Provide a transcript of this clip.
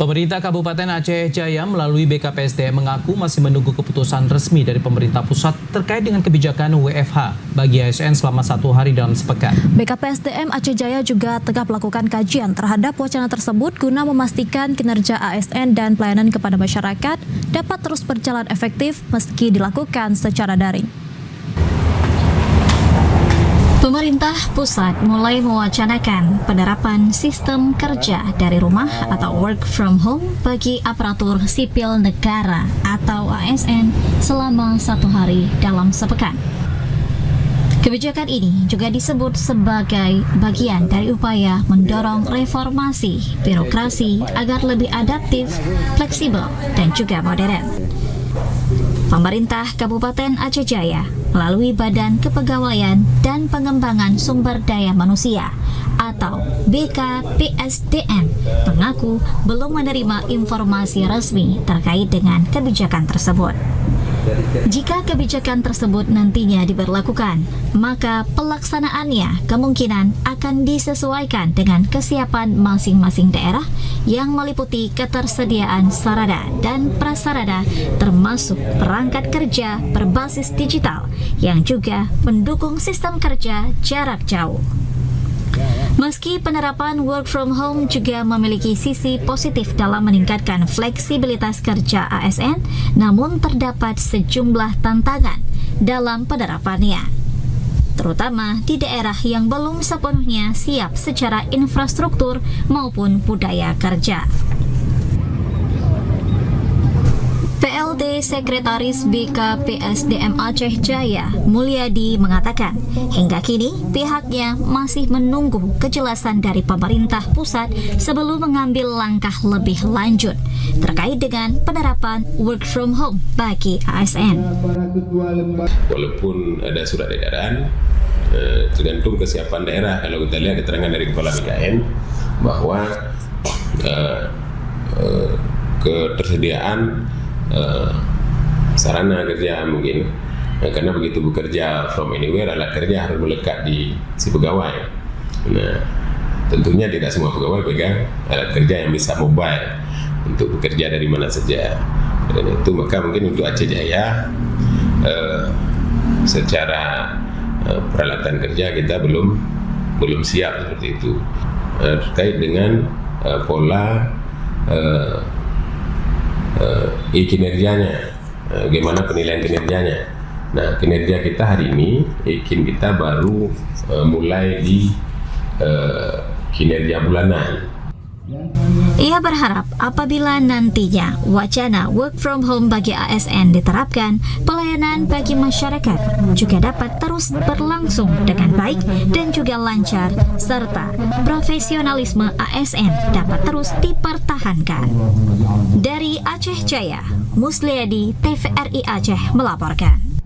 Pemerintah Kabupaten Aceh Jaya melalui BKPSDM mengaku masih menunggu keputusan resmi dari pemerintah pusat terkait dengan kebijakan WFH bagi ASN selama 1 hari dalam sepekan. BKPSDM Aceh Jaya juga tengah melakukan kajian terhadap wacana tersebut guna memastikan kinerja ASN dan pelayanan kepada masyarakat dapat terus berjalan efektif meski dilakukan secara daring. Pemerintah pusat mulai mewacanakan penerapan sistem kerja dari rumah atau work from home bagi aparatur sipil negara atau ASN selama 1 hari dalam sepekan. Kebijakan ini juga disebut sebagai bagian dari upaya mendorong reformasi birokrasi agar lebih adaptif, fleksibel, dan juga modern. Pemerintah Kabupaten Aceh Jaya melalui Badan Kepegawaian dan Pengembangan Sumber Daya Manusia atau BKPSDM mengaku belum menerima informasi resmi terkait dengan kebijakan tersebut. Jika kebijakan tersebut nantinya diberlakukan, maka pelaksanaannya kemungkinan akan disesuaikan dengan kesiapan masing-masing daerah yang meliputi ketersediaan sarana dan prasarana termasuk perangkat kerja berbasis digital yang juga mendukung sistem kerja jarak jauh. Meski penerapan work from home juga memiliki sisi positif dalam meningkatkan fleksibilitas kerja ASN, namun terdapat sejumlah tantangan dalam penerapannya, terutama di daerah yang belum sepenuhnya siap secara infrastruktur maupun budaya kerja. PLT Sekretaris BKPSDM Aceh Jaya, Mulyadi, mengatakan hingga kini pihaknya masih menunggu kejelasan dari pemerintah pusat sebelum mengambil langkah lebih lanjut terkait dengan penerapan work from home bagi ASN. Walaupun ada surat edaran, tergantung kesiapan daerah. Kalau kita lihat keterangan dari Kepala BKN bahwa ketersediaan sarana kerja mungkin karena begitu bekerja from anywhere, alat kerja harus melekat di si pegawai. Nah, tentunya tidak semua pegawai pegang alat kerja yang bisa mobile untuk bekerja dari mana saja. Dan itu maka mungkin untuk Aceh Jaya secara peralatan kerja kita belum siap seperti itu. Terkait dengan pola kinerjanya, bagaimana penilaian kinerjanya. Nah, kinerja kita hari ini, kita baru mulai di kinerja bulanan. Ia berharap apabila nantinya wacana work from home bagi ASN diterapkan, pelayanan bagi masyarakat juga dapat terus berlangsung dengan baik dan juga lancar, serta profesionalisme ASN dapat terus dipertahankan. Dari Aceh Jaya, Mulyadi, TVRI Aceh melaporkan.